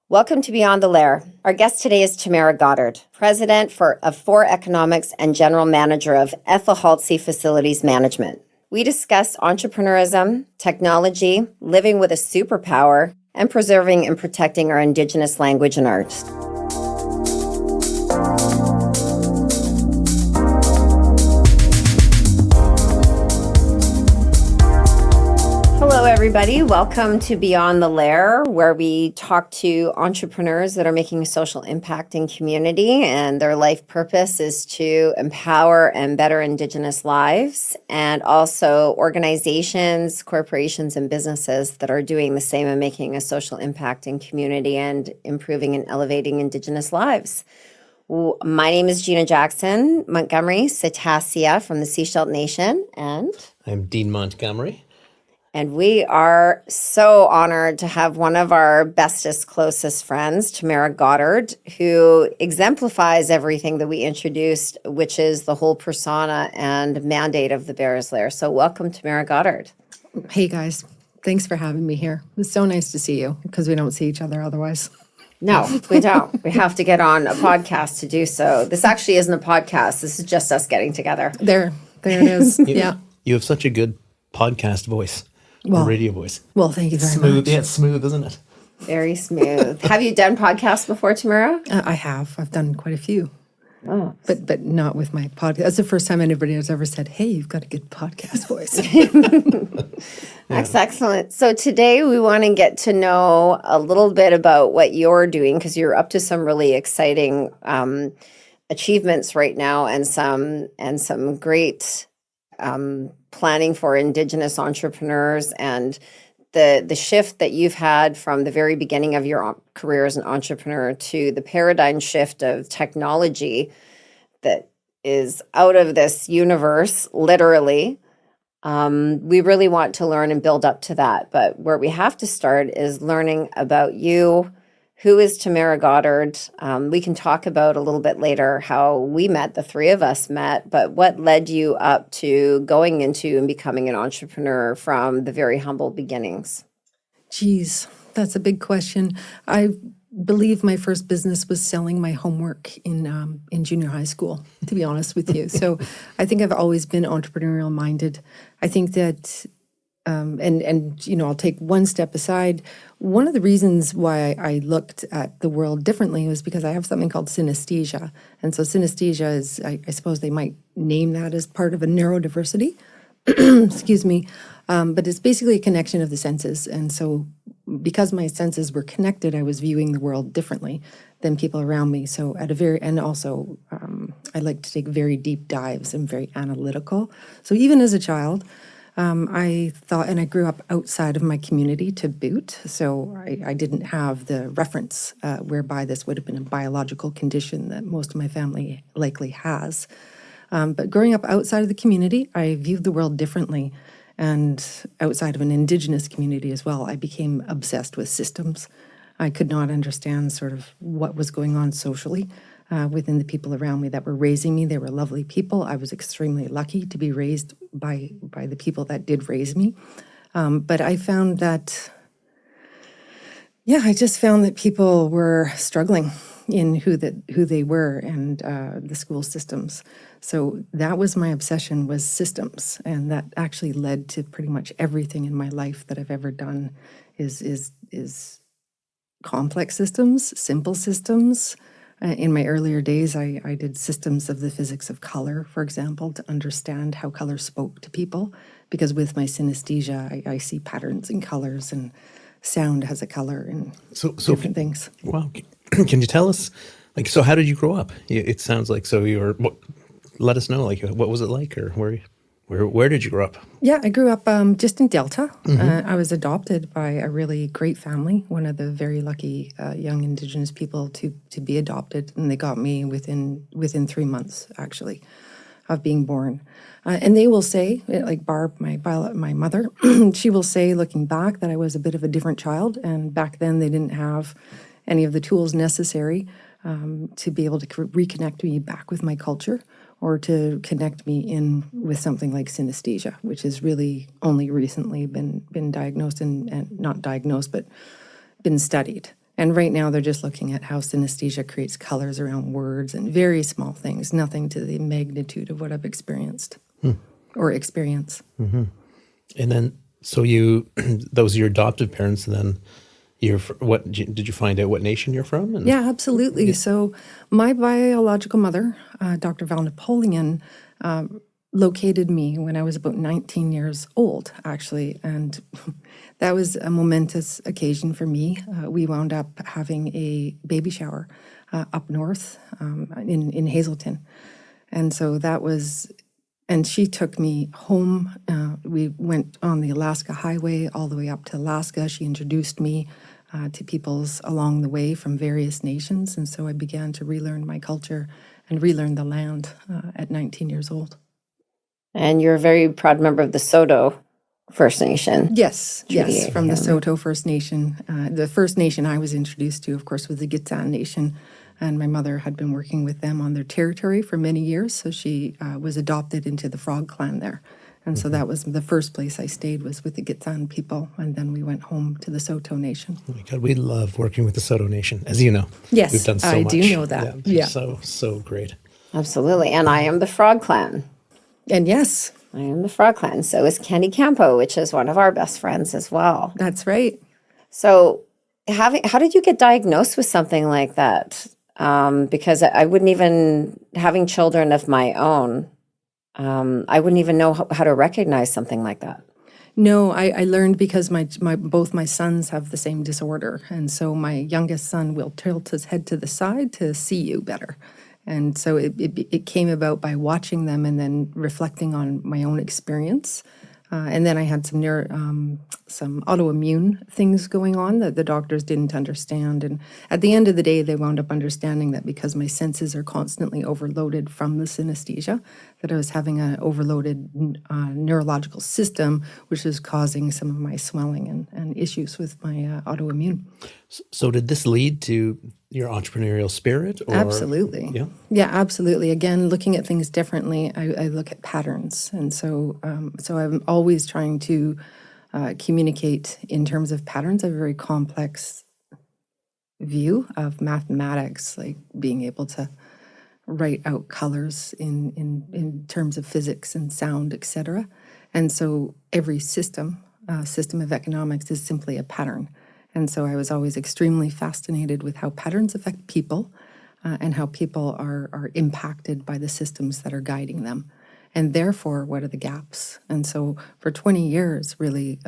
Welcome to Beyond the Lair. Our guest today is Tamara Goddard, President of For Economics and General Manager of Ethel Halsey Facilities Management. We discuss entrepreneurism, technology, living with a superpower, and preserving and protecting our Indigenous language and art. Hello, everybody. Welcome to Beyond the Lair, where we talk to entrepreneurs that are making a social impact in community, and their life purpose is to empower and better Indigenous lives, and also organizations, corporations, and businesses that are doing the same and making a social impact in community and improving and elevating Indigenous lives. My name is Gina Jackson Montgomery Cetacean from the Seashell Nation, and I'm Dean Montgomery. And we are so honored to have one of our bestest, closest friends, Tamara Goddard, who exemplifies everything that we introduced, which is the whole persona and mandate of the Bears Lair. So welcome, Tamara Goddard. Hey, guys. Thanks for having me here. It's so nice to see you because we don't see each other otherwise. No, we don't. We have to get on a podcast to do so. This actually isn't a podcast. This is just us getting together. There it is. Yeah. You have such a good podcast voice. Well, radio voice. Well, thank you very smooth. much. Yeah, it's smooth, isn't it? Very smooth. Have you done podcasts before, Tamara? I have. I've done quite a few. Oh. But not with my podcast. That's the first time anybody has ever said, hey, you've got a good podcast voice. That's excellent. So today we want to get to know a little bit about what you're doing, because you're up to some really exciting achievements right now, and some great planning for Indigenous entrepreneurs, and the shift that you've had from the very beginning of your career as an entrepreneur to the paradigm shift of technology that is out of this universe, literally. We really want to learn and build up to that. But where we have to start is learning about you. Who is Tamara Goddard? We can talk about a little bit later how we met, the three of us met, but what led you up to going into and becoming an entrepreneur from the very humble beginnings? Geez, that's a big question. I believe my first business was selling my homework in junior high school, to be honest with you. So I think I've always been entrepreneurial minded. I think that I'll take one step aside. One of the reasons why I looked at the world differently was because I have something called synesthesia. And so synesthesia is, I suppose they might name that as part of a neurodiversity. Excuse me. But it's basically a connection of the senses. And so because my senses were connected, I was viewing the world differently than people around me. So I like to take very deep dives and very analytical. So even as a child, I thought, and I grew up outside of my community to boot, so I didn't have the reference whereby this would have been a biological condition that most of my family likely has. But growing up outside of the community, I viewed the world differently, and outside of an Indigenous community as well, I became obsessed with systems. I could not understand sort of what was going on socially within the people around me that were raising me. They were lovely people. I was extremely lucky to be raised by the people that did raise me. But I found that, I just found that people were struggling in who they were and the school systems. So that was my obsession, was systems. And that actually led to pretty much everything in my life that I've ever done is complex systems, simple systems. In my earlier days, I did systems of the physics of color, for example, to understand how color spoke to people. Because with my synesthesia, I see patterns in colors, and sound has a color, and different things. Wow. Can you tell us, so how did you grow up? It sounds like, let us know, what was it like, or where did you grow up? Yeah, I grew up just in Delta. Mm-hmm. I was adopted by a really great family, one of the very lucky young Indigenous people to be adopted, and they got me within 3 months, actually, of being born. And they will say, like Barb, my mother, she will say, looking back, that I was a bit of a different child, and back then they didn't have any of the tools necessary to be able to reconnect me back with my culture, or to connect me in with something like synesthesia, which has really only recently been diagnosed and not diagnosed, but been studied. And right now they're just looking at how synesthesia creates colors around words and very small things, nothing to the magnitude of what I've experienced or experience. And then, so those are your adoptive parents, and then what did you find out what nation you're from? And Yeah, absolutely. So my biological mother, Dr. Val Napoleon, located me when I was about 19 years old, actually. And that was a momentous occasion for me. We wound up having a baby shower up north in Hazelton. And so that was, and she took me home. We went on the Alaska Highway all the way up to Alaska. She introduced me to peoples along the way from various nations. And so I began to relearn my culture and relearn the land at 19 years old. And you're a very proud member of the Soto First Nation. Yes, Treaty, from the Soto First Nation. The first nation I was introduced to, of course, was the Gitxsan Nation. And my mother had been working with them on their territory for many years. So she was adopted into the Frog Clan there. And so that was the first place I stayed, was with the Gitxsan people. And then we went home to the Soto Nation. Oh my God, we love working with the Soto Nation, as you know. Yes, we've done so I much. do know that. Yeah. So great. Absolutely. And I am the Frog Clan. And yes, I am the Frog Clan. So is Candy Campo, which is one of our best friends as well. that's right. So how did you get diagnosed with something like that? Because I wouldn't even, having children of my own, I wouldn't even know how to recognize something like that. No, I learned because both my sons have the same disorder. And so my youngest son will tilt his head to the side to see you better. And so it came about by watching them and then reflecting on my own experience. And then I had some autoimmune things going on that the doctors didn't understand. And at the end of the day, they wound up understanding that because my senses are constantly overloaded from the synesthesia, that I was having an overloaded neurological system, which was causing some of my swelling and issues with my autoimmune. So did this lead to your entrepreneurial spirit? Or? Absolutely. Yeah. Yeah, absolutely. Again, looking at things differently, I look at patterns. And so I'm always trying to communicate in terms of patterns. I have a very complex view of mathematics, like being able to write out colors in terms of physics and sound, et cetera. And so every system of economics is simply a pattern. And so I was always extremely fascinated with how patterns affect people and how people are impacted by the systems that are guiding them. And therefore, what are the gaps? And so for 20 years, really,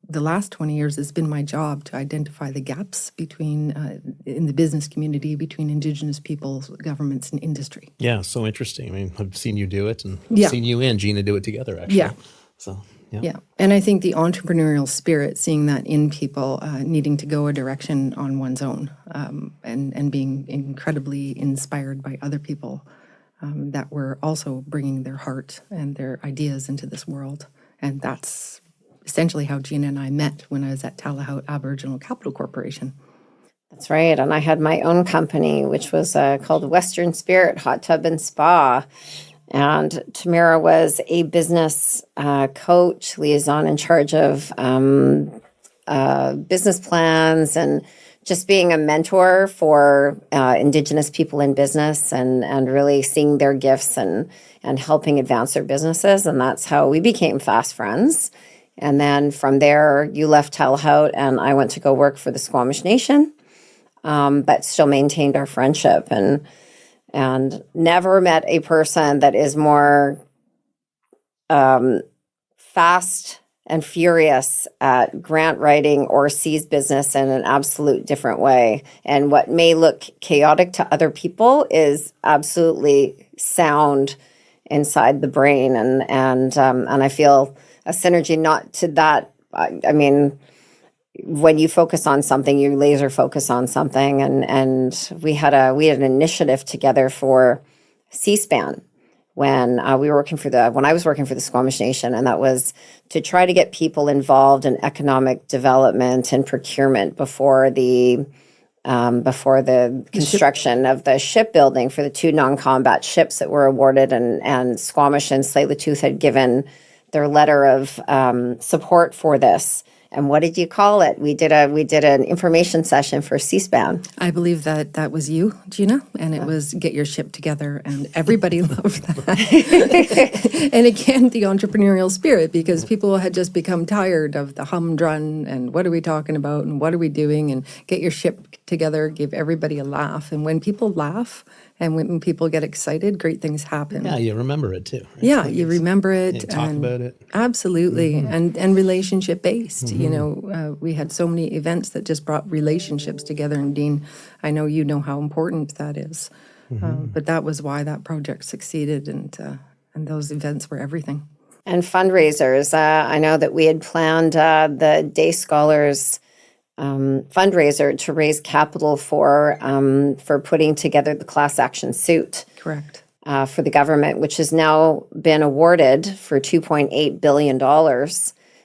the last 20 years has been my job to identify the gaps between, in the business community, between Indigenous peoples, governments, and industry. Yeah, so interesting. I mean, I've seen you do it, and Yeah. seen you and Gina do it together, actually. Yeah. So, yeah. Yeah. And I think the entrepreneurial spirit, seeing that in people, needing to go a direction on one's own, and being incredibly inspired by other people that were also bringing their heart and their ideas into this world. And that's essentially how Gina and I met when I was at Talahout Aboriginal Capital Corporation. That's right. And I had my own company, which was called Western Spirit Hot Tub and Spa. And Tamara was a business coach, liaison in charge of business plans and just being a mentor for Indigenous people in business and really seeing their gifts and helping advance their businesses. And that's how we became fast friends. And then from there, you left Talahout and I went to go work for the Squamish Nation, but still maintained our friendship and never met a person that is more fast and furious at grant writing or sees business in an absolute different way. And what may look chaotic to other people is absolutely sound inside the brain. And I feel a synergy, not to that. I mean, when you focus on something, you laser focus on something. And we had an initiative together for C-SPAN when I was working for the Squamish Nation, and that was to try to get people involved in economic development and procurement before the construction of the shipbuilding for the 2 non-combat ships that were awarded, and Squamish and Tsleil-Waututh had given their letter of support for this. And what did you call it? We did an information session for C-SPAN. I believe that was you, Gina, and it was Get Your Ship Together, and everybody loved that. And again, the entrepreneurial spirit, because people had just become tired of the humdrum and what are we talking about and what are we doing, and Get Your Ship Together gave everybody a laugh. And when people laugh and when people get excited, great things happen. Yeah, you remember it too. Right? Yeah, you remember it. You talk about it. Absolutely, and relationship based. You know, we had so many events that just brought relationships together. And Dean, I know you know how important that is. But that was why that project succeeded, and those events were everything. And fundraisers. I know that we had planned the Day Scholars fundraiser to raise capital for putting together the class action suit. Correct. For the government, which has now been awarded for $2.8 billion.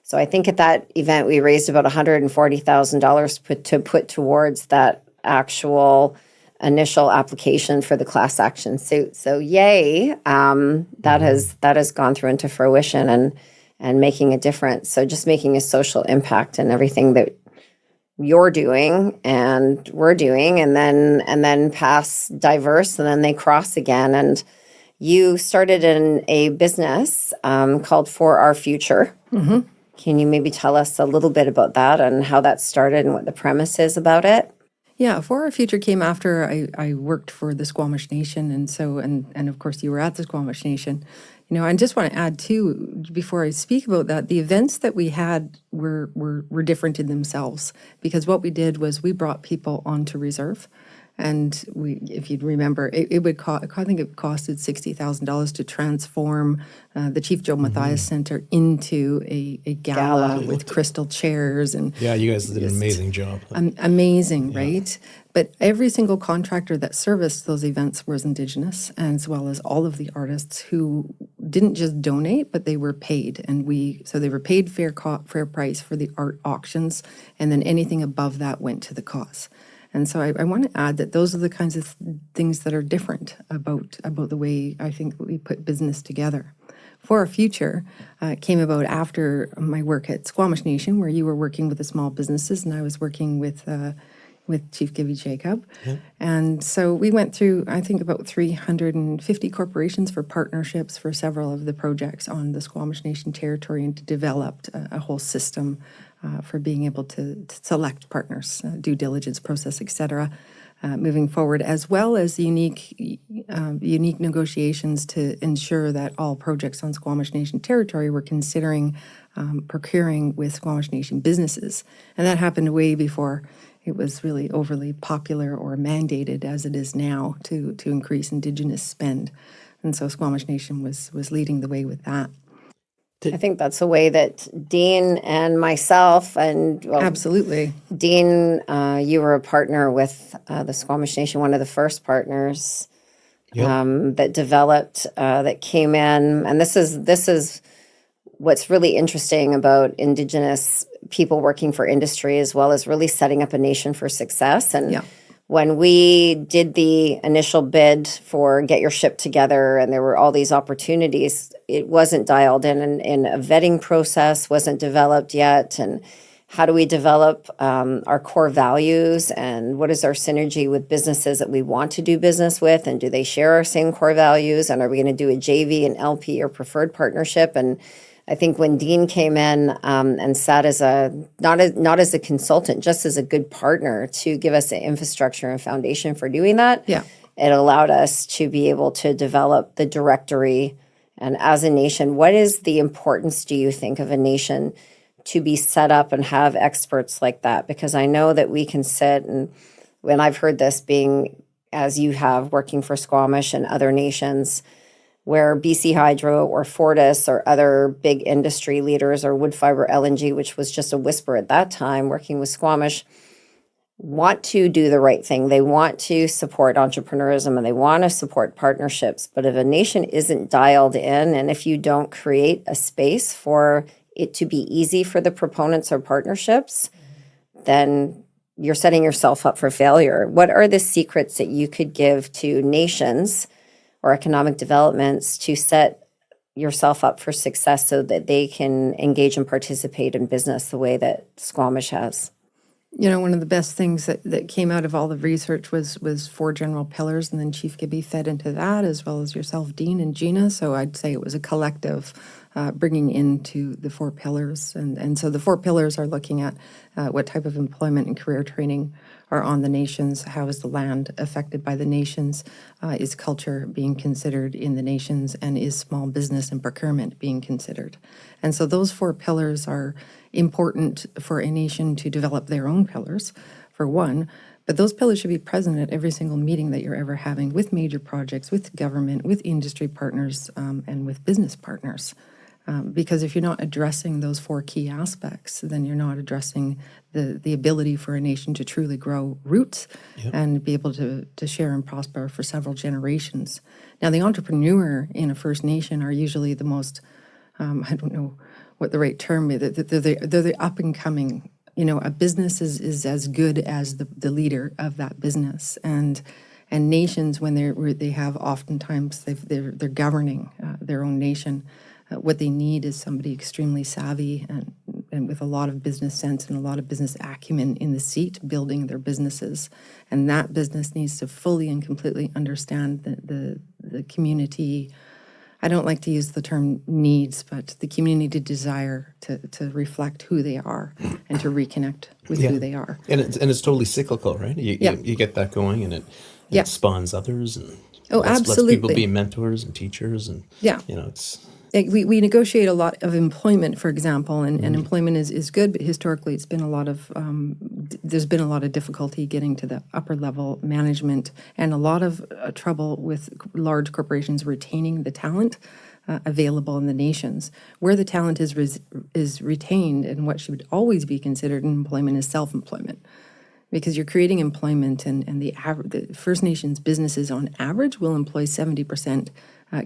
So I think at that event, we raised about $140,000 to put towards that actual initial application for the class action suit. So yay, that has gone through into fruition and making a difference. So just making a social impact in everything that you're doing and we're doing, and then pass diverse, and then they cross again. And you started in a business called For Our Future. Can you maybe tell us a little bit about that and how that started and what the premise is about it? Yeah, For Our Future came after I worked for the Squamish Nation, and so and of course you were at the Squamish Nation. You know, I just want to add too, before I speak about that, the events that we had were different in themselves, because what we did was we brought people onto reserve. And we, if you'd remember, it would cost, I think it costed $60,000 to transform the Chief Joe Mathias Center into a gala with crystal chairs. And Yeah, you guys did an amazing job. amazing, right? But every single contractor that serviced those events was Indigenous, as well as all of the artists who didn't just donate, but they were paid. And so they were paid fair price for the art auctions, and then anything above that went to the cause. And so I want to add that those are the kinds of things that are different about the way I think we put business together. For Our Future came about after my work at Squamish Nation, where you were working with the small businesses, and I was working with Chief Gibby Jacob. And so we went through, I think, about 350 corporations for partnerships for several of the projects on the Squamish Nation territory, and developed a whole system for being able to select partners, due diligence process, et cetera, moving forward, as well as unique negotiations to ensure that all projects on Squamish Nation territory were considering procuring with Squamish Nation businesses. And that happened way before it was really overly popular or mandated as it is now to increase Indigenous spend. And so Squamish Nation was leading the way with that. I think that's a way that Dean and myself and Absolutely. Dean, you were a partner with the Squamish Nation, one of the first partners that developed, that came in. And this is what's really interesting about Indigenous people working for industry, as well as really setting up a nation for success. And when we did the initial bid for Get Your Ship Together, and there were all these opportunities, it wasn't dialed in a vetting process, wasn't developed yet. And how do we develop our core values, and what is our synergy with businesses that we want to do business with, and do they share our same core values, and are we going to do a JV, an LP, or preferred partnership? And I think when Dean came in and sat as not as a consultant, just as a good partner to give us the infrastructure and foundation for doing that, it allowed us to be able to develop the directory. And as a nation, what is the importance, do you think, of a nation to be set up and have experts like that? Because I know that we can sit, and when I've heard this being, as you have, working for Squamish and other nations, where BC Hydro or Fortis or other big industry leaders, or Woodfibre LNG, which was just a whisper at that time, working with Squamish, want to do the right thing. They want to support entrepreneurism and they want to support partnerships. But if a nation isn't dialed in, and if you don't create a space for it to be easy for the proponents or partnerships, then you're setting yourself up for failure. What are the secrets that you could give to nations or economic developments to set, yourself up for success so that they can engage and participate in business the way that Squamish has? One of the best things that came out of all the research was 4 general pillars, and then Chief Gibby fed into that, as well as yourself, Dean, and Gina. So I'd say it was a collective bringing into the 4 pillars. And so the 4 pillars are looking at what type of employment and career training are on the nations, how is the land affected by the nations, is culture being considered in the nations, and is small business and procurement being considered. And so those 4 pillars are important for a nation to develop their own pillars, for one, but those pillars should be present at every single meeting that you're ever having with major projects, with government, with industry partners, and with business partners. Because if you're not addressing those 4 key aspects, then you're not addressing the ability for a nation to truly grow roots and be able to share and prosper for several generations. Now, the entrepreneur in a First Nation are usually the most, I don't know what the right term is, they're the up and coming. A business is as good as the leader of that business. And nations, when they have oftentimes, they're governing their own nation. What they need is somebody extremely savvy and with a lot of business sense and a lot of business acumen in the seat building their businesses. And that business needs to fully and completely understand the community. I don't like to use the term needs, but the community desire to reflect who they are and to reconnect with who they are. And it's totally cyclical, right? You get that going, and it spawns others, and lets people be mentors and teachers, and it's. We negotiate a lot of employment, for example, and employment is good, but historically it's been there's been a lot of difficulty getting to the upper level management, and a lot of trouble with large corporations retaining the talent available in the nations. Where the talent is retained, and what should always be considered in employment is self-employment. Because you're creating employment, and the First Nations businesses on average will employ 70%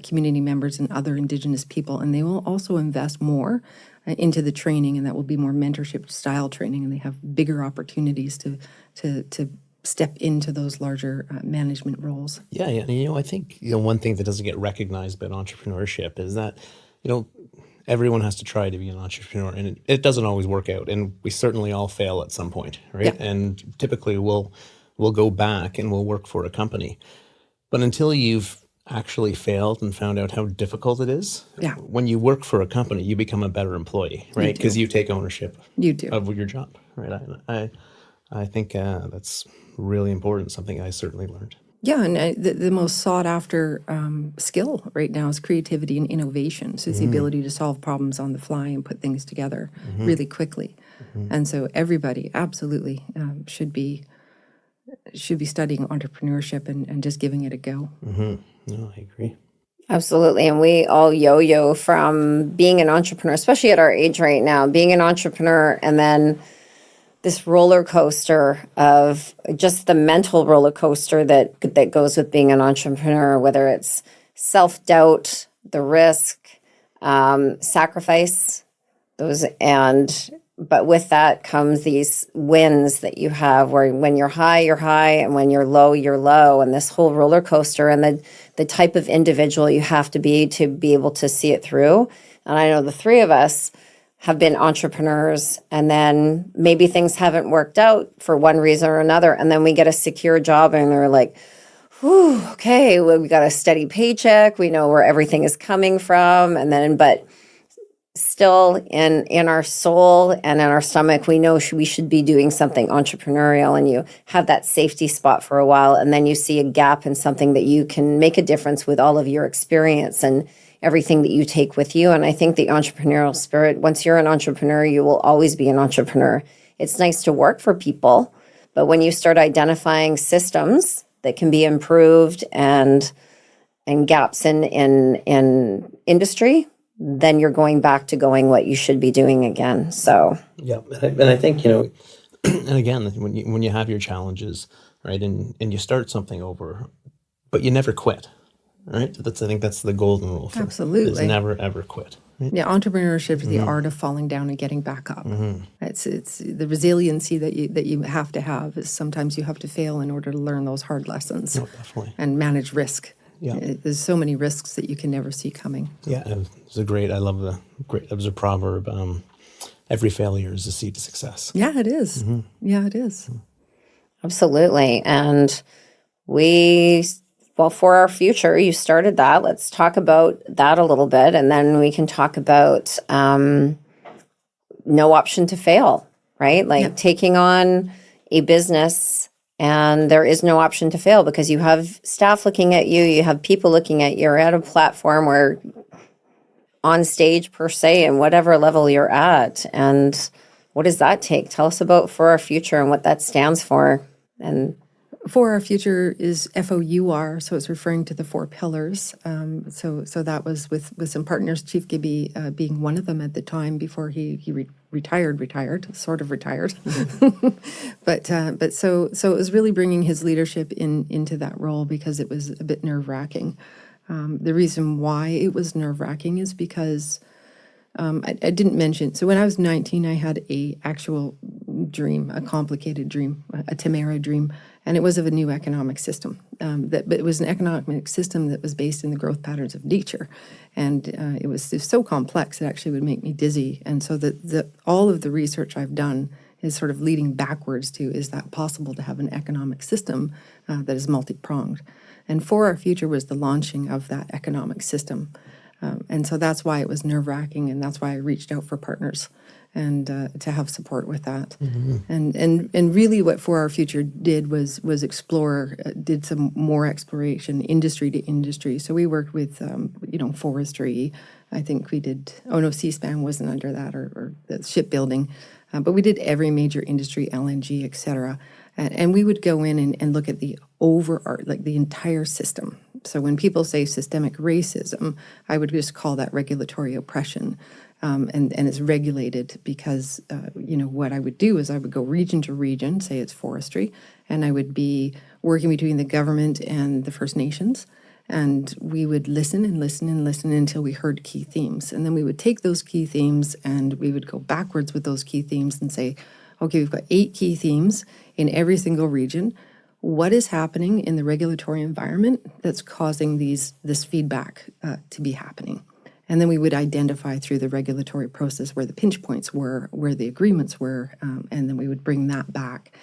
community members and other Indigenous people, and they will also invest more into the training, and that will be more mentorship style training, and they have bigger opportunities to step into those larger management roles. Yeah, and I think one thing that doesn't get recognized about entrepreneurship is that everyone has to try to be an entrepreneur, and it doesn't always work out, and we certainly all fail at some point, right? Yeah. And typically we'll go back and we'll work for a company, but until you've actually failed and found out how difficult it is, when you work for a company, you become a better employee, right? Because you take ownership of your job, right? I think that's really important, something I certainly learned. Yeah, and the most sought after skill right now is creativity and innovation. So it's the ability to solve problems on the fly and put things together really quickly. And so everybody absolutely should be studying entrepreneurship and just giving it a go. No, I agree. Absolutely. And we all yo-yo from being an entrepreneur, especially at our age right now, being an entrepreneur, and then this roller coaster of just the mental roller coaster that goes with being an entrepreneur, whether it's self-doubt, the risk, sacrifice, but with that comes these wins that you have where when you're high, and when you're low, and this whole roller coaster, and the type of individual you have to be able to see it through. And I know the 3 of us have been entrepreneurs, and then maybe things haven't worked out for one reason or another, and then we get a secure job, and they're like, whew, okay, well, we got a steady paycheck, we know where everything is coming from, but still in our soul and in our stomach, we know we should be doing something entrepreneurial, and you have that safety spot for a while, and then you see a gap in something that you can make a difference with all of your experience and everything that you take with you. And I think the entrepreneurial spirit, once you're an entrepreneur, you will always be an entrepreneur. It's nice to work for people, but when you start identifying systems that can be improved and gaps in industry, then you're going back to what you should be doing again. So yeah, and I think and again, when you have your challenges, right, and you start something over, but you never quit. Right, I think that's the golden rule. Absolutely, is never ever quit. Right? Yeah, entrepreneurship is the art of falling down and getting back up. It's the resiliency that you have to have. Is sometimes you have to fail in order to learn those hard lessons. No, definitely. And manage risk Yeah. There's so many risks that you can never see coming. Yeah, I love it was a proverb, every failure is a seed to success. Yeah, it is. Yeah, it is. Absolutely. And for our future, you started that. Let's talk about that a little bit. And then we can talk about no option to fail, right? Like taking on a business and there is no option to fail because you have staff looking at you, you have people looking at you, you're at a platform where on stage per se and whatever level you're at. And what does that take? Tell us about For Our Future and what that stands for. And For Our Future is FOUR, so it's referring to the 4 pillars. So that was with some partners, Chief Gibby being one of them at the time before he retired, sort of retired. but so it was really bringing his leadership into that role because it was a bit nerve-wracking. The reason why it was nerve-wracking is because I didn't mention, so when I was 19, I had a actual dream, a complicated dream, a Tamara dream, and it was of a new economic system. But it was an economic system that was based in the growth patterns of nature, and it was so complex it actually would make me dizzy. And so all of the research I've done is sort of leading backwards to, is that possible to have an economic system that is multi-pronged? And For Our Future was the launching of that economic system. And so that's why it was nerve-wracking, and that's why I reached out for partners and to have support with that. And really what For Our Future did was explore, did some more exploration, industry to industry. So we worked with, forestry. I think we did, C-SPAN wasn't under that, or the shipbuilding. But we did every major industry, LNG, et cetera. And we would go in and look at the the entire system. So when people say systemic racism, I would just call that regulatory oppression. And it's regulated because, what I would do is I would go region to region, say it's forestry, and I would be working between the government and the First Nations. And we would listen and listen and listen until we heard key themes. And then we would take those key themes and we would go backwards with those key themes and say, okay, we've got 8 key themes in every single region. What is happening in the regulatory environment that's causing this feedback to be happening? And then we would identify through the regulatory process where the pinch points were, where the agreements were, and then we would bring that back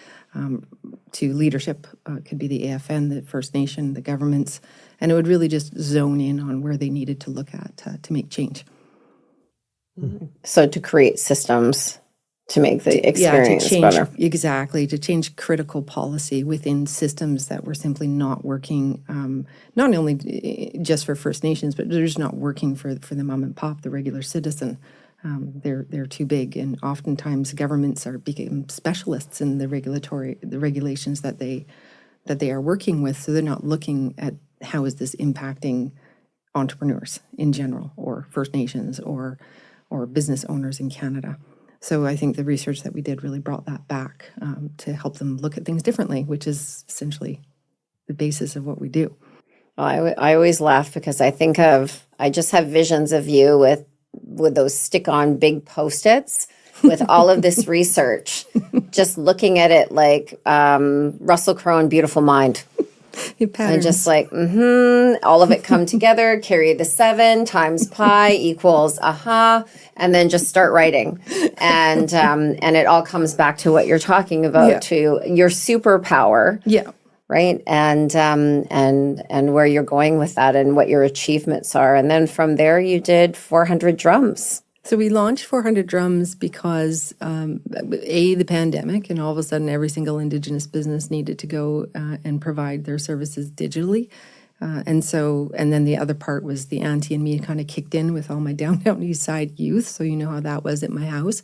to leadership. Could be the AFN, the First Nation, the governments, and it would really just zone in on where they needed to look at to make change. So to create systems to make the experience better. Exactly, to change critical policy within systems that were simply not working, not only just for First Nations, but they're just not working for the mom and pop, the regular citizen. They're too big, and oftentimes governments become specialists in the regulations that they are working with, so they're not looking at how is this impacting entrepreneurs in general, or First Nations, or business owners in Canada. So I think the research that we did really brought that back to help them look at things differently, which is essentially the basis of what we do. Well, I always laugh because I just have visions of you with those stick-on big Post-its with all of this research, just looking at it like Russell Crowe in Beautiful Mind. And just like, all of it come together, carry the 7 times pi equals and then just start writing. And it all comes back to what you're talking about, to your superpower. Yeah. Right. And where you're going with that and what your achievements are. And then from there you did 400 drums. So we launched 400 Drums because, the pandemic, and all of a sudden every single Indigenous business needed to go and provide their services digitally. And then the other part was the auntie and me kind of kicked in with all my downtown east side youth. So you know how that was at my house.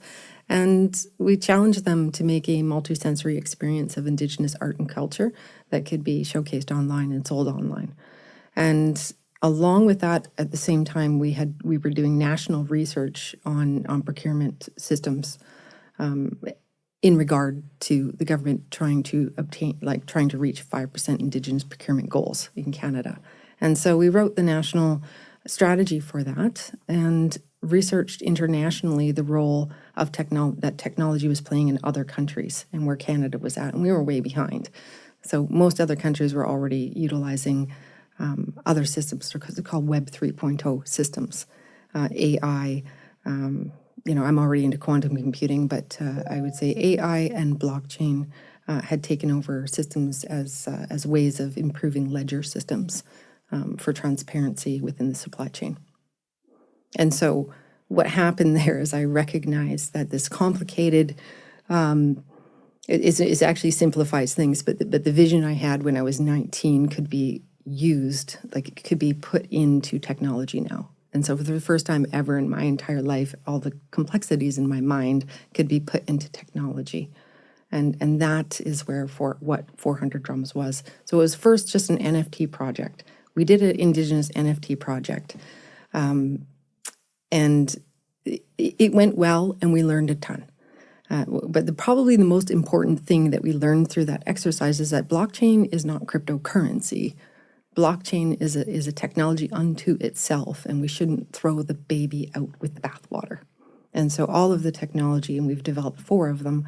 And we challenged them to make a multisensory experience of Indigenous art and culture that could be showcased online and sold online. And along with that, at the same time, we were doing national research on procurement systems in regard to the government trying to reach 5% Indigenous procurement goals in Canada. And so we wrote the national strategy for that and researched internationally the role of that technology was playing in other countries and where Canada was at, and we were way behind. So most other countries were already utilizing other systems. They're called Web 3.0 systems, AI. I'm already into quantum computing, but I would say AI and blockchain had taken over systems as ways of improving ledger systems for transparency within the supply chain. And so what happened there is I recognized that this complicated, it actually simplifies things, but the vision I had when I was 19 could be used, like it could be put into technology now. And so for the first time ever in my entire life, all the complexities in my mind could be put into technology. And that is where what 400 Drums was. So it was first just an NFT project. We did an Indigenous NFT project. And it went well, and we learned a ton. But probably the most important thing that we learned through that exercise is that blockchain is not cryptocurrency. Blockchain is a technology unto itself, and we shouldn't throw the baby out with the bathwater. And so all of the technology, and we've developed 4 of them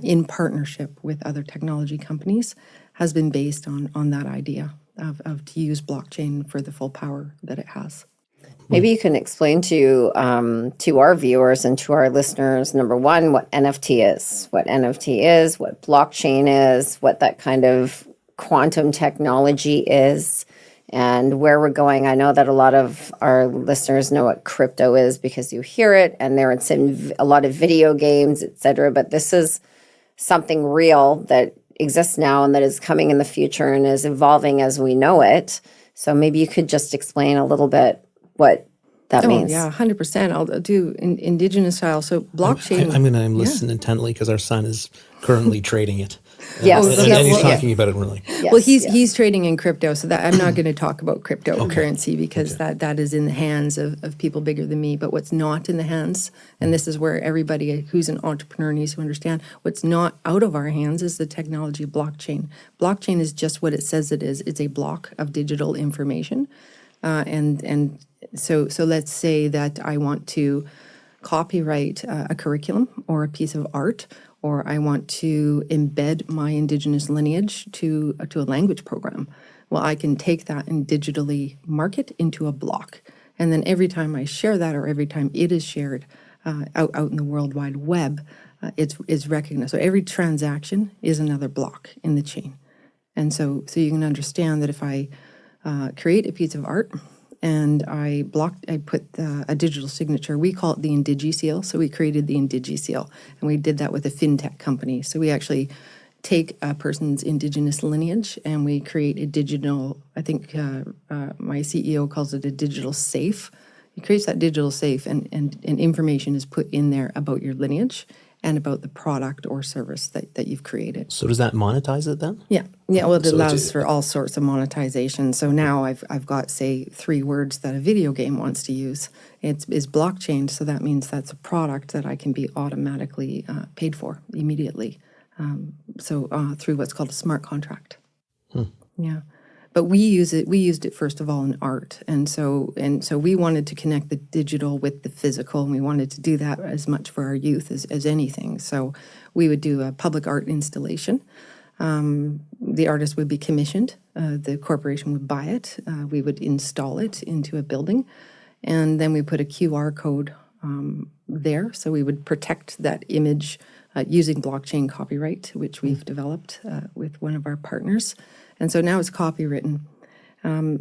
in partnership with other technology companies, has been based on that idea of to use blockchain for the full power that it has. Maybe you can explain to our viewers and to our listeners, number one, what NFT is, what blockchain is, what that kind of quantum technology is, and where we're going. I know that a lot of our listeners know what crypto is because you hear it, and they're in a lot of video games, et cetera. But this is something real that exists now and that is coming in the future and is evolving as we know it. So maybe you could just explain a little bit what that means. Yeah, 100%. I'll do Indigenous style. So blockchain. I'm listening intently because our son is currently trading it. Yes, and he's talking about it really. Yes, well, he's trading in crypto, so that I'm not going to talk about cryptocurrency because that is in the hands of people bigger than me. But what's not in the hands, and this is where everybody who's an entrepreneur needs to understand, what's not out of our hands is the technology of blockchain. Blockchain is just what it says it is. It's a block of digital information, and so let's say that I want to copyright a curriculum or a piece of art, or I want to embed my Indigenous lineage to a language program. Well, I can take that and digitally mark it into a block. And then every time I share that, or every time it is shared out in the World Wide Web, it's recognized. So every transaction is another block in the chain. And so you can understand that if I create a piece of art, and I put a digital signature. We call it the Indigie-seal. So we created the Indigie-seal, and we did that with a fintech company. So we actually take a person's Indigenous lineage, and we create a digital, I think my CEO calls it a digital safe. He creates that digital safe, and information is put in there about your lineage and about the product or service that you've created. So does that monetize it then? Yeah. Well, it allows for all sorts of monetization. So now I've got, say, 3 words that a video game wants to use. It's blockchain, so that means that's a product that I can be automatically paid for immediately. Through what's called a smart contract. Yeah. But we used it first of all in art. And so we wanted to connect the digital with the physical, and we wanted to do that as much for our youth as anything. So we would do a public art installation. The artist would be commissioned. The corporation would buy it. We would install it into a building. And then we put a QR code there. So we would protect that image using blockchain copyright, which we've developed with one of our partners. And so now it's copywritten.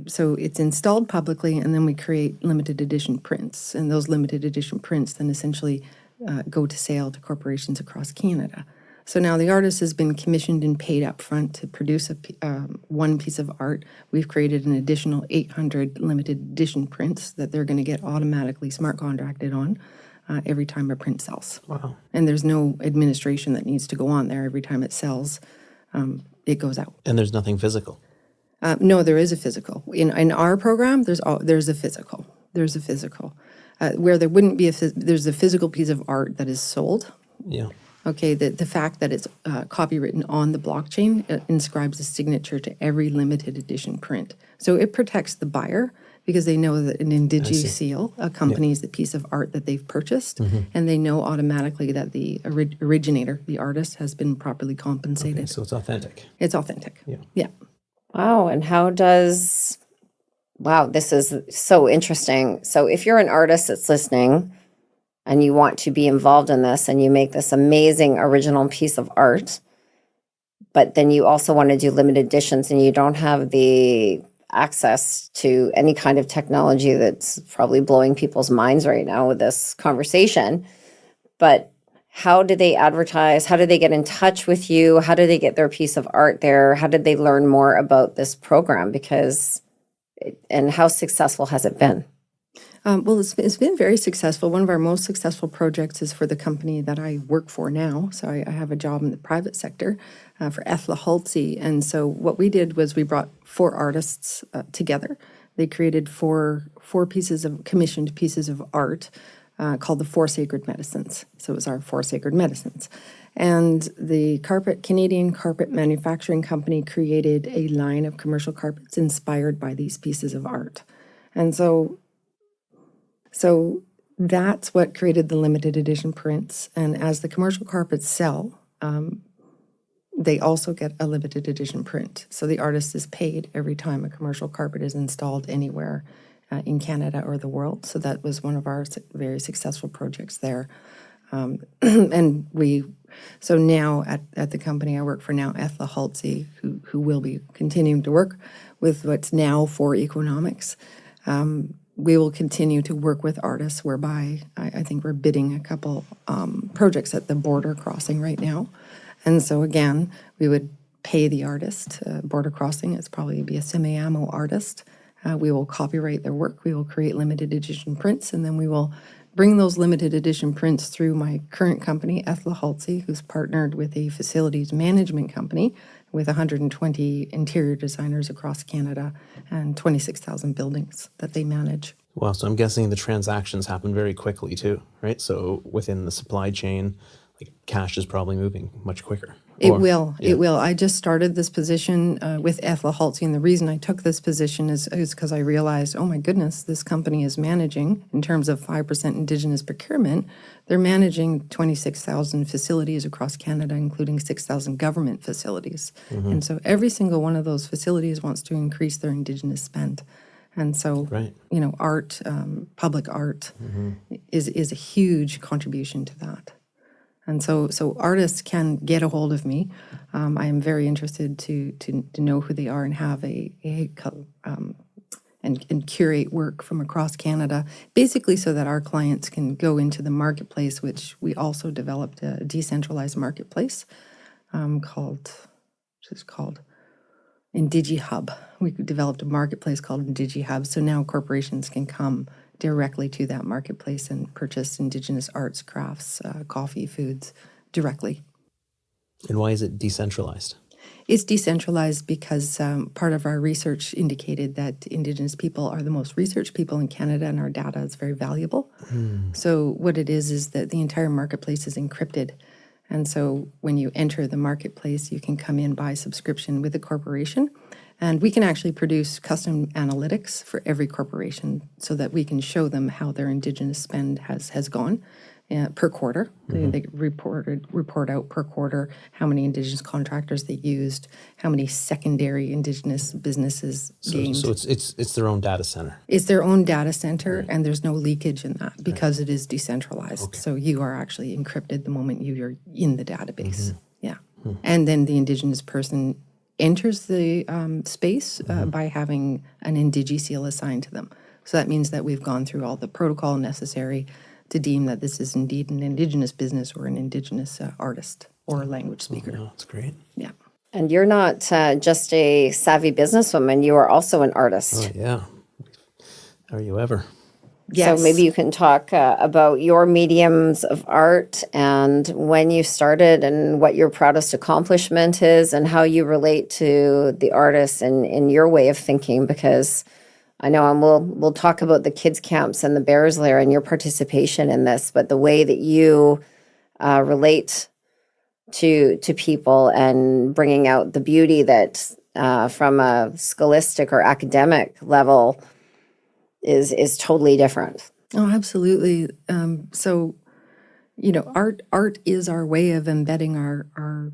So it's installed publicly, and then we create limited edition prints. And those limited edition prints then essentially go to sale to corporations across Canada. So now the artist has been commissioned and paid up front to produce one piece of art. We've created an additional 800 limited edition prints that they're going to get automatically smart contracted on every time a print sells. Wow. And there's no administration that needs to go on there every time it sells. It goes out. And there's nothing physical? No, there is a physical. In our program, there's a physical. There's a physical. Where there wouldn't be there's a physical piece of art that is sold. Yeah. Okay, the fact that it's copywritten on the blockchain inscribes a signature to every limited edition print. So it protects the buyer because they know that an Indigie-seal accompanies the piece of art that they've purchased, and they know automatically that the originator, the artist, has been properly compensated. Okay, so it's authentic. It's authentic. Yeah. Yeah. Wow. And how does Wow, this is so interesting. So if you're an artist that's listening and you want to be involved in this and you make this amazing original piece of art, but then you also want to do limited editions and you don't have the access to any kind of technology that's probably blowing people's minds right now with this conversation. But how do they advertise? How do they get in touch with you? How do they get their piece of art there? How did they learn more about this program? And how successful has it been? Well, it's been very successful. One of our most successful projects is for the company that I work for now. So I have a job in the private sector for Ethla Halsey. And so what we did was we brought 4 artists together. They created four commissioned pieces of art called the 4 Sacred Medicines. So it was our 4 Sacred Medicines. And the Canadian Carpet Manufacturing Company created a line of commercial carpets inspired by these pieces of art. And so that's what created the limited edition prints. And as the commercial carpets sell, they also get a limited edition print. So the artist is paid every time a commercial carpet is installed anywhere in Canada or the world. So that was one of our very successful projects there. So now at the company I work for now, Ethla Halsey, who will be continuing to work with what's now For Economics, we will continue to work with artists whereby I think we're bidding a couple projects at the border crossing right now. And so again, we would pay the artist, border crossing, it's probably be a semi-ammo artist. We will copyright their work, we will create limited edition prints, and then we will bring those limited edition prints through my current company, Ethla Halsey, who's partnered with a facilities management company with 120 interior designers across Canada and 26,000 buildings that they manage. Wow, so I'm guessing the transactions happen very quickly too, right? So within the supply chain, like cash is probably moving much quicker. It will. I just started this position with Ethla Halsey, and the reason I took this position is because I realized, oh my goodness, this company is managing, in terms of 5% Indigenous procurement, they're managing 26,000 facilities across Canada, including 6,000 government facilities. Mm-hmm. And so every single one of those facilities wants to increase their Indigenous spend. And so, art, public art is a huge contribution to that. And so artists can get a hold of me. I am very interested to know who they are and have and curate work from across Canada, basically so that our clients can go into the marketplace, which we also developed a decentralized marketplace called IndigiHub. We developed a marketplace called IndigiHub, so now corporations can come directly to that marketplace and purchase Indigenous arts, crafts, coffee, foods directly. And why is it decentralized? It's decentralized because part of our research indicated that Indigenous people are the most researched people in Canada, and our data is very valuable. So what it is that the entire marketplace is encrypted. And so when you enter the marketplace, you can come in by subscription with a corporation. And we can actually produce custom analytics for every corporation so that we can show them how their Indigenous spend has gone per quarter. Mm-hmm. They report out per quarter how many Indigenous contractors they used, how many secondary Indigenous businesses gained. So it's their own data center. It's their own data center, right. And there's no leakage in that because it is decentralized. Okay. So you are actually encrypted the moment you're in the database. Mm-hmm. Yeah. Mm-hmm. And then the Indigenous person enters the space by having an IndigiSeal assigned to them. So that means that we've gone through all the protocol necessary to deem that this is indeed an Indigenous business or an Indigenous artist or a language speaker. Oh, that's great. Yeah. And you're not just a savvy businesswoman, you are also an artist. Oh, yeah. Are you ever? Yes. So maybe you can talk about your mediums of art and when you started and what your proudest accomplishment is and how you relate to the artists and in your way of thinking, because I know we'll talk about the kids' camps and the Bears Lair and your participation in this, but the way that you relate to people and bringing out the beauty that from a scholastic or academic level is totally different. Oh, absolutely. So, art is our way of embedding our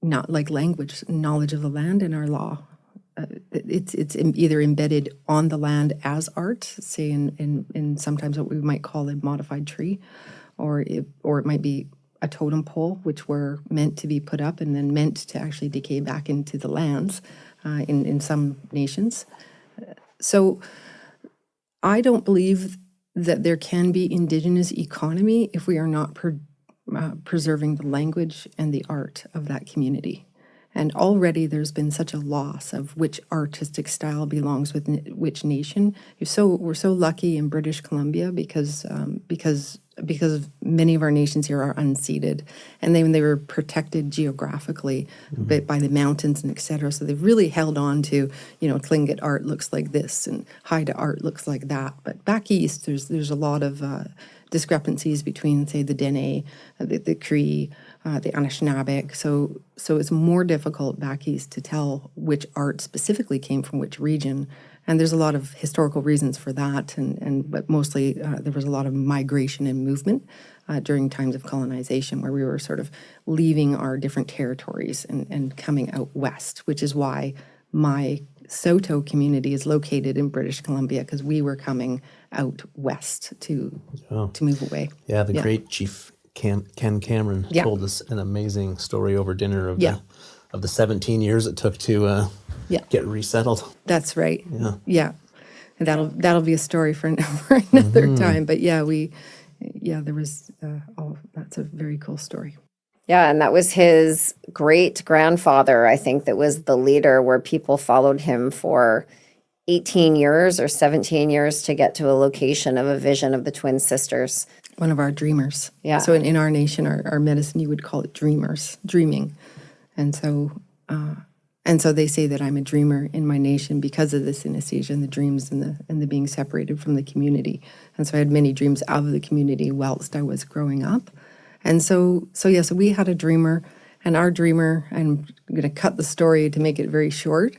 not like language, knowledge of the land in our law. either embedded on the land as art, say in sometimes what we might call a modified tree, or it might be a totem pole, which were meant to be put up and then meant to actually decay back into the lands in some nations. So I don't believe that there can be Indigenous economy if we are not preserving the language and the art of that community. And already there's been such a loss of which artistic style belongs with which nation. We're so lucky in British Columbia because many of our nations here are unceded, and they were protected geographically by the mountains and et cetera. So they've really held on to, Tlingit art looks like this and Haida art looks like that. But back east, there's a lot of discrepancies between, say, the Dene, the Cree, the Anishinaabe. So it's more difficult back east to tell which art specifically came from which region. And there's a lot of historical reasons for that, but mostly there was a lot of migration and movement during times of colonization, where we were sort of leaving our different territories and coming out west, which is why my Saulteaux community is located in British Columbia, because we were coming out west to move away. Yeah, the great Chief Ken Cameron told us an amazing story over dinner of the 17 years it took to get resettled. That's right. Yeah. And that'll be a story for another time. But there was that's a very cool story. Yeah, and that was his great-grandfather, I think, that was the leader, where people followed him for 18 years or 17 years to get to a location of a vision of the twin sisters. One of our dreamers. Yeah. So in our nation, our medicine, you would call it dreaming. And so they say that I'm a dreamer in my nation because of this synesthesia and the dreams and the being separated from the community. And so I had many dreams of the community whilst I was growing up. And so we had a dreamer, and our dreamer, I'm going to cut the story to make it very short,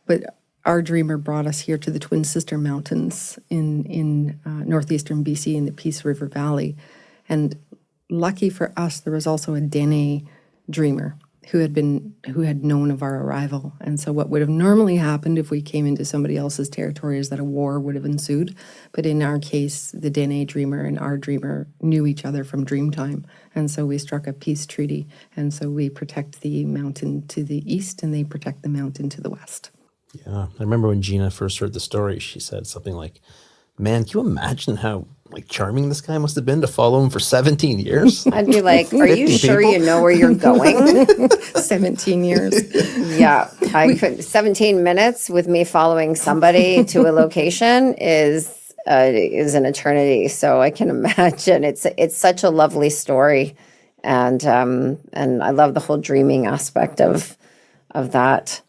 but our dreamer brought us here to the Twin Sister Mountains in northeastern BC in the Peace River Valley. And lucky for us, there was also a Dene dreamer who had known of our arrival. And so what would have normally happened if we came into somebody else's territory is that a war would have ensued. But in our case, the Dene dreamer and our dreamer knew each other from dream time. And so we struck a peace treaty. And so we protect the mountain to the east, and they protect the mountain to the west. Yeah. I remember when Gina first heard the story, she said something like, "Man, can you imagine how charming this guy must have been to follow him for 17 years?" I'd be like, are you sure you know where you're going? 17 years. Yeah. 17 minutes with me following somebody to a location is an eternity. So I can imagine it's such a lovely story. And I love the whole dreaming aspect of that.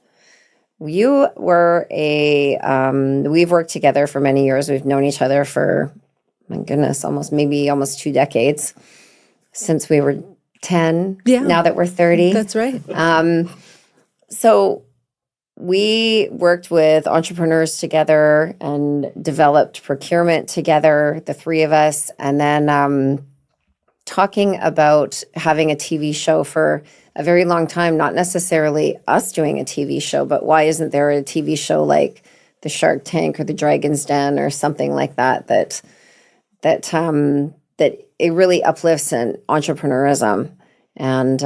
You were we've worked together for many years. We've known each other for, my goodness, almost 2 decades, since we were 10. Yeah. Now that we're 30. That's right. So we worked with entrepreneurs together and developed procurement together, the three of us, and then talking about having a TV show for a very long time, not necessarily us doing a TV show, but why isn't there a TV show like the Shark Tank or the Dragon's Den or something like that it really uplifts in entrepreneurism, and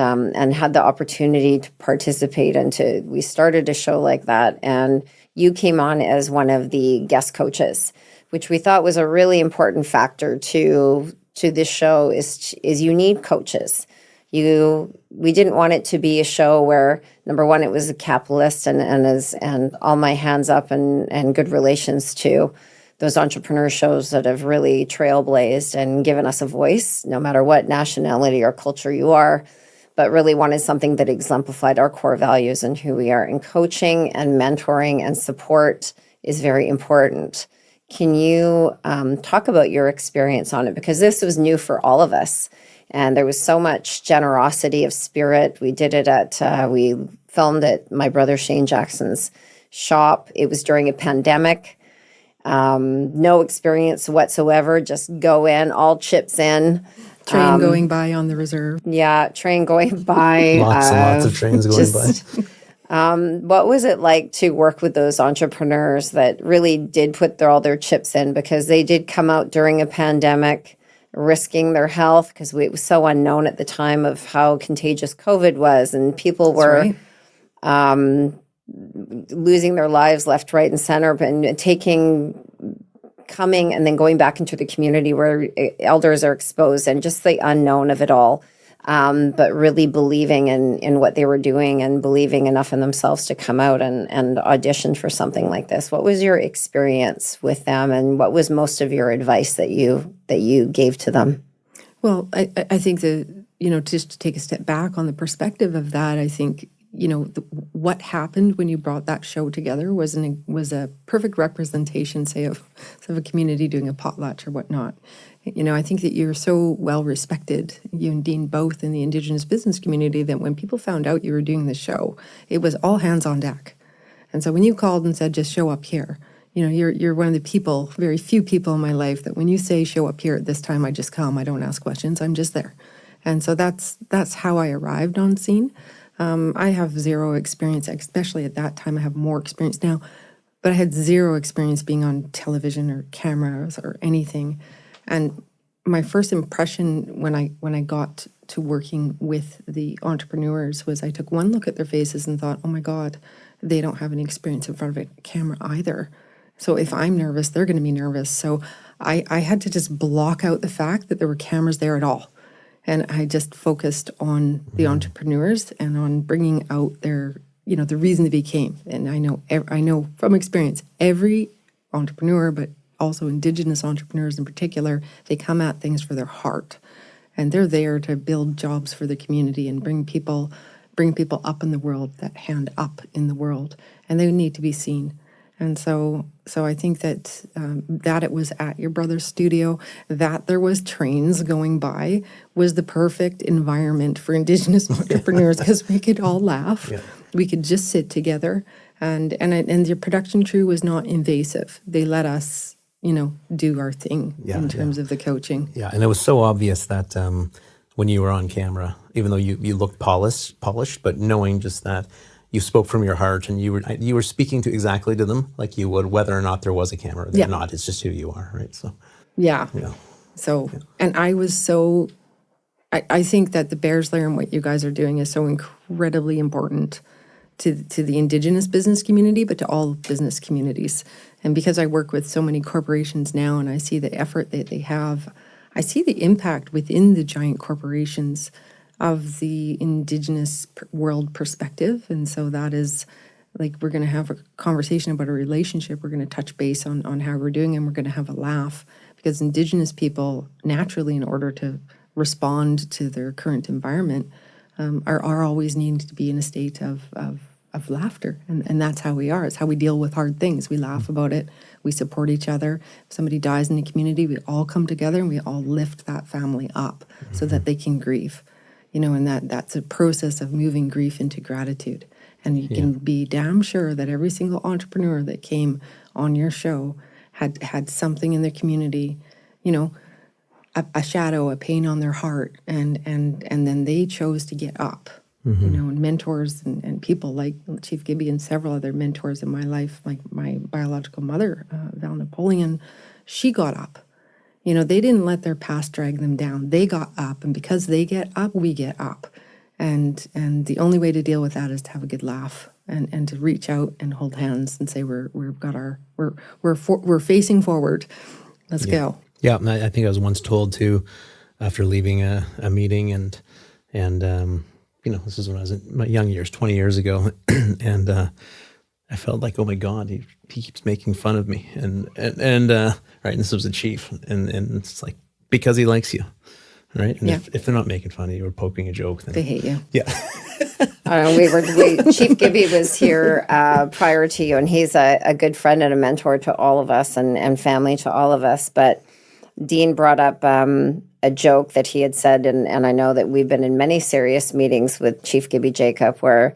had the opportunity to participate we started a show like that, and you came on as one of the guest coaches, which we thought was a really important factor to this show is you need coaches. We didn't want it to be a show where, number one, it was a capitalist and all my hands up and good relations to those entrepreneur shows that have really trailblazed and given us a voice, no matter what nationality or culture you are, but really wanted something that exemplified our core values and who we are. And coaching and mentoring and support is very important. Can you talk about your experience on it? Because this was new for all of us. And there was so much generosity of spirit. We did it we filmed at my brother Shane Jackson's shop. It was during a pandemic. No experience whatsoever. Just go in, all chips in. Train going by on the reserve. Yeah, train going by. Lots and lots of trains going by. What was it like to work with those entrepreneurs that really did put all their chips in, because they did come out during a pandemic, risking their health because it was so unknown at the time of how contagious COVID was, and people were losing their lives left, right, and center, and coming and then going back into the community where elders are exposed, and just the unknown of it all. But really believing in what they were doing and believing enough in themselves to come out and audition for something like this. What was your experience with them, and what was most of your advice that you gave to them? Well, I think just to take a step back on the perspective of that, I think, what happened when you brought that show together was a perfect representation, say, of a community doing a potlatch or whatnot. I think that you're so well respected, you and Dean both, in the Indigenous business community, that when people found out you were doing the show, it was all hands on deck. And so when you called and said, just show up here, you're one of the people, very few people in my life, that when you say show up here at this time, I just come. I don't ask questions. I'm just there. And so that's how I arrived on scene. I have zero experience, especially at that time. I have more experience now, but I had zero experience being on television or cameras or anything. And my first impression when I got to working with the entrepreneurs was I took one look at their faces and thought, oh my God, they don't have any experience in front of a camera either. So if I'm nervous, they're going to be nervous. So I had to just block out the fact that there were cameras there at all. And I just focused on the entrepreneurs and on bringing out their, the reason they came. And I know from experience, every entrepreneur, but also Indigenous entrepreneurs in particular, they come at things for their heart. And they're there to build jobs for the community and bring people up in the world, that hand up in the world. And they need to be seen. And so I think that it was at your brother's studio, that there was trains going by, was the perfect environment for Indigenous entrepreneurs, because we could all laugh. Yeah. We could just sit together, and the production crew was not invasive. They let us, do our thing in terms of the coaching. Yeah, and it was so obvious that when you were on camera, even though you looked polished, but knowing just that you spoke from your heart, and you were speaking to them like you would whether or not there was a camera or not. It's just who you are, right? So and I was so. I think that the Bears Lair and what you guys are doing is so incredibly important to the Indigenous business community, but to all business communities. And because I work with so many corporations now, and I see the effort that they have, I see the impact within the giant corporations of the Indigenous world perspective. And so that is, like, we're going to have a conversation about a relationship. We're going to touch base on how we're doing, and we're going to have a laugh, because Indigenous people naturally, in order to respond to their current environment, are always needing to be in a state of laughter. And that's how we are. It's how we deal with hard things. We laugh about it. We support each other. If somebody dies in the community, we all come together and we all lift that family up so that they can grieve. And that's a process of moving grief into gratitude. And you can be damn sure that every single entrepreneur that came on your show had something in their community, a shadow, a pain on their heart, and then they chose to get up. And mentors and people like Chief Gibby and several other mentors in my life, like my biological mother, Val Napoleon, she got up. They didn't let their past drag them down. They got up, and because they get up, we get up. And the only way to deal with that is to have a good laugh and to reach out and hold hands and say we're facing forward. Let's go. Yeah, I think I was once told too, after leaving a meeting, and this is when I was in my young years, 20 years ago, and I felt like, oh my God, he keeps making fun of me, and right, and this was the chief, and it's like, because he likes you, right? And if they're not making fun of you or poking a joke, then they hate you. Yeah. Chief Gibby was here prior to you, and he's a good friend and a mentor to all of us, and family to all of us. But Dean brought up a joke that he had said, and I know that we've been in many serious meetings with Chief Gibby Jacob where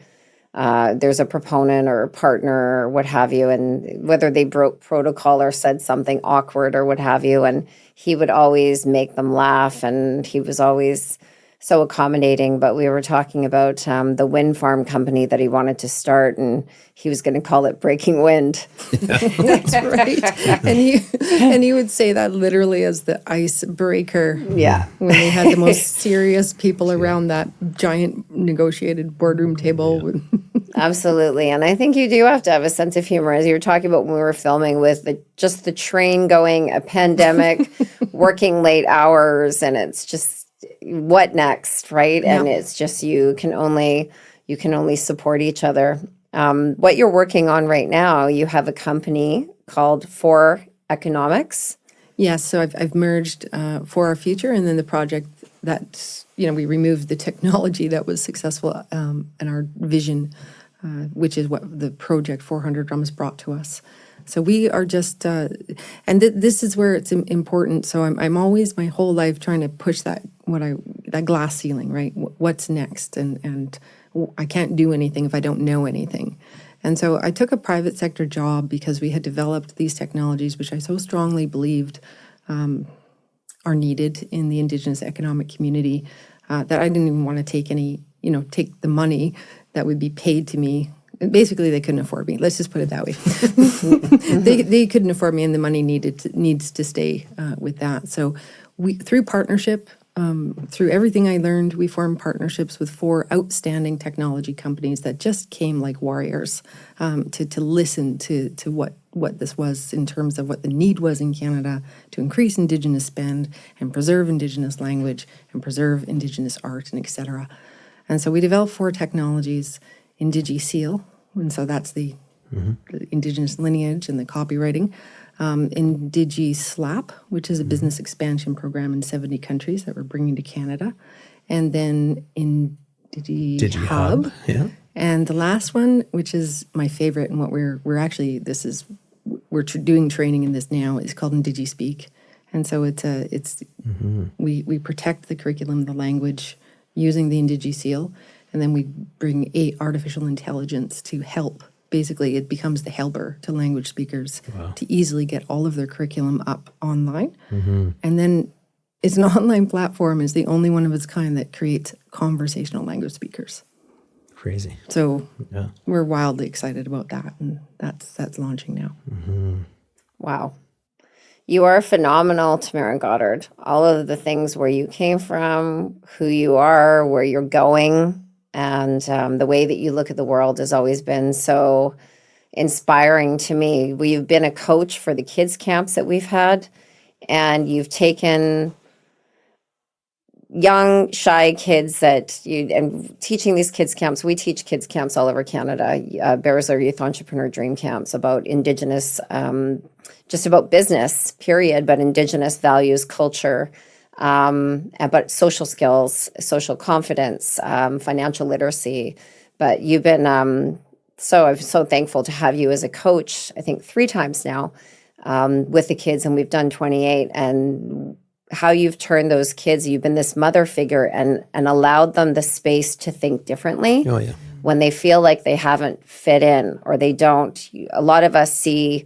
there's a proponent or a partner or what have you, and whether they broke protocol or said something awkward or what have you, and he would always make them laugh, and he was always so accommodating, but we were talking about the wind farm company that he wanted to start, and he was going to call it Breaking Wind. That's right. And he would say that literally as the icebreaker. Yeah. When they had the most serious people around that giant negotiated boardroom table. Absolutely. And I think you do have to have a sense of humor, as you were talking about when we were filming, with just the train going, a pandemic, working late hours, and it's just what next, right? Yeah. And it's just you can only support each other. What you're working on right now, you have a company called For Economics. Yes, so I've merged For Our Future, and then the project that, we removed the technology that was successful in our vision, which is what the project 400 Drums brought to us. So we are just, this is where it's important. So I'm always my whole life trying to push that glass ceiling, right? What's next? And I can't do anything if I don't know anything. And so I took a private sector job because we had developed these technologies, which I so strongly believed are needed in the Indigenous economic community, that I didn't even want to take take the money that would be paid to me. Basically, they couldn't afford me. Let's just put it that way. They couldn't afford me, and the money needs to stay with that. So through partnership, through everything I learned, we formed partnerships with 4 outstanding technology companies that just came like warriors to listen to what this was in terms of what the need was in Canada to increase Indigenous spend and preserve Indigenous language and preserve Indigenous art and et cetera. And so we developed 4 technologies: IndigiSeal, and so that's the Indigenous lineage and the copywriting. IndigiSlap, which is a business expansion program in 70 countries that we're bringing to Canada. And then DigiHub. Yeah. And the last one, which is my favorite, and what we're doing training in this now, is called IndigiSpeak. And so we protect the curriculum, the language, using the IndigiSeal, and then we bring artificial intelligence to help. Basically, it becomes the helper to language speakers to easily get all of their curriculum up online. And then it's an online platform, is the only one of its kind that creates conversational language speakers. Crazy. So we're wildly excited about that, and that's launching now. Wow. You are phenomenal, Tamara Goddard. All of the things where you came from, who you are, where you're going, and the way that you look at the world has always been so inspiring to me. You've been a coach for the kids' camps that we've had, and you've taken young, shy kids and teaching these kids' camps. We teach kids' camps all over Canada, Bearsler Youth Entrepreneur Dream Camps, about Indigenous, just about business, period, but Indigenous values, culture, but social skills, social confidence, financial literacy. But you've been, I'm so thankful to have you as a coach, I think 3 times now, with the kids, and we've done 28, and how you've turned those kids, you've been this mother figure and allowed them the space to think differently. Oh, yeah. When they feel like they haven't fit in or they don't. A lot of us see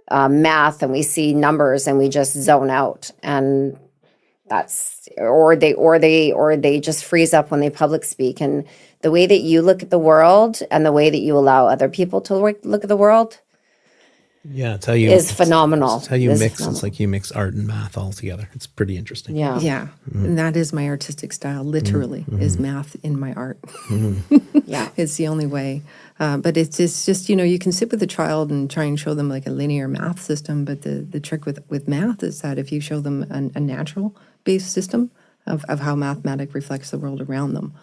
math and we see numbers and we just zone out, and that's or they just freeze up when they public speak. And the way that you look at the world and the way that you allow other people to look at the world, it's how you is phenomenal. It's how you mix. Phenomenal. It's like you mix art and math all together. It's pretty interesting. Yeah. And that is my artistic style. Literally, is math in my art. Yeah, it's the only way. But it's just you can sit with a child and try and show them like a linear math system. But the trick with math is that if you show them a natural based system of how mathematics reflects the world around them,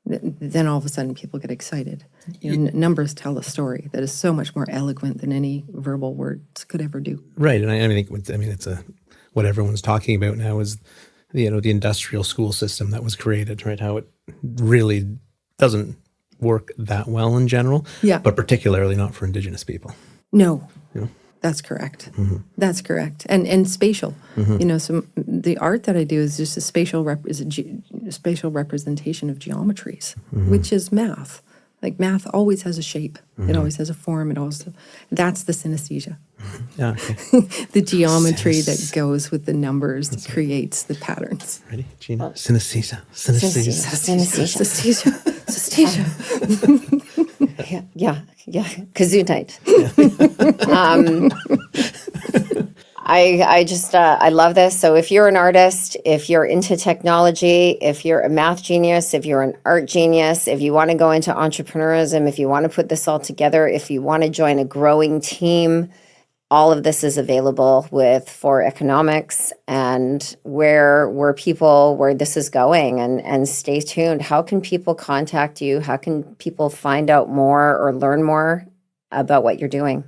then all of a sudden people get excited. Numbers tell a story that is so much more eloquent than any verbal words could ever do. Right, and I think it's what everyone's talking about now is the industrial school system that was created, right? How it really doesn't work that well in general, but particularly not for Indigenous people. No. That's correct. That's correct. And spatial. So the art that I do is just a spatial representation of geometries, which is math. Like math always has a shape. It always has a form. That's the synesthesia. Yeah. Okay. The geometry that goes with the numbers that creates the patterns. Ready, Gina? Synesthesia. Synesthesia. Synesthesia. Synesthesia. Yeah. Gesundheit. I just, I love this. So if you're an artist, if you're into technology, if you're a math genius, if you're an art genius, if you want to go into entrepreneurism, if you want to put this all together, if you want to join a growing team, all of this is available for economics and where this is going, and stay tuned. How can people contact you? How can people find out more or learn more about what you're doing?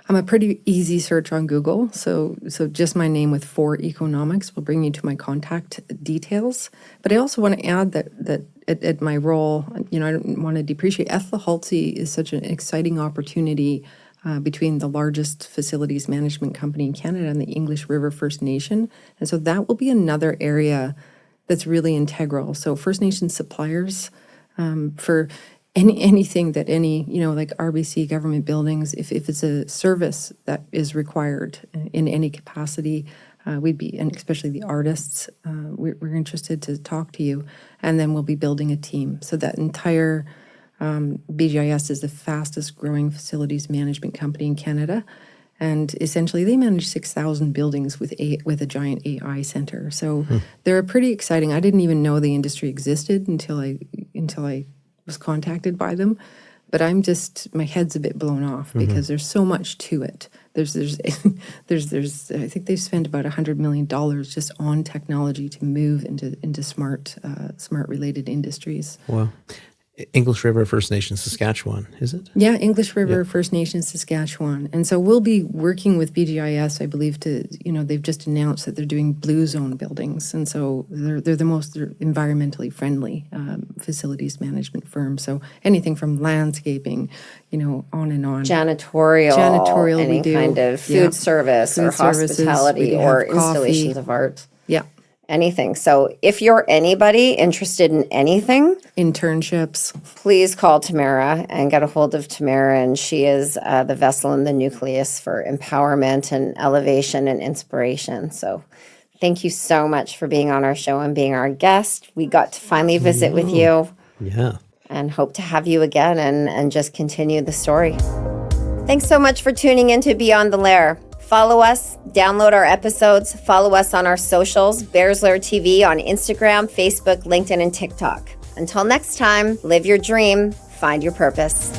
I'm a pretty easy search on Google. So just my name with 4 Economics will bring you to my contact details. But I also want to add that at my role, I don't want to depreciate. Ethel Halsey is such an exciting opportunity between the largest facilities management company in Canada and the English River First Nation. And so that will be another area that's really integral. So First Nation suppliers for anything that like RBC government buildings, if it's a service that is required in any capacity, we'd be, and especially the artists, we're interested to talk to you. And then we'll be building a team. So that entire BGIS is the fastest growing facilities management company in Canada. And essentially they manage 6,000 buildings with a giant AI center. So they're pretty exciting. I didn't even know the industry existed until I was contacted by them. But my head's a bit blown off because there's so much to it. There's I think they've spent about $100 million just on technology to move into smart related industries. Wow. English River First Nation Saskatchewan, is it? Yeah, English River First Nation Saskatchewan. And so we'll be working with BGIS, I believe, they've just announced that they're doing blue zone buildings. And so they're environmentally friendly facilities management firm. So anything from landscaping, on and on. Janitorial, we any do. kind of food service or hospitality or installations of art. Yeah. Anything. So if you're anybody interested in anything, internships, please call Tamara and get a hold of Tamara. And she is the vessel and the nucleus for empowerment and elevation and inspiration. So thank you so much for being on our show and being our guest. We got to finally visit with you. Yeah. And hope to have you again and just continue the story. Thanks so much for tuning in to Beyond the Lair. Follow us, download our episodes, follow us on our socials, Bears Lair TV on Instagram, Facebook, LinkedIn, and TikTok. Until next time, live your dream, find your purpose.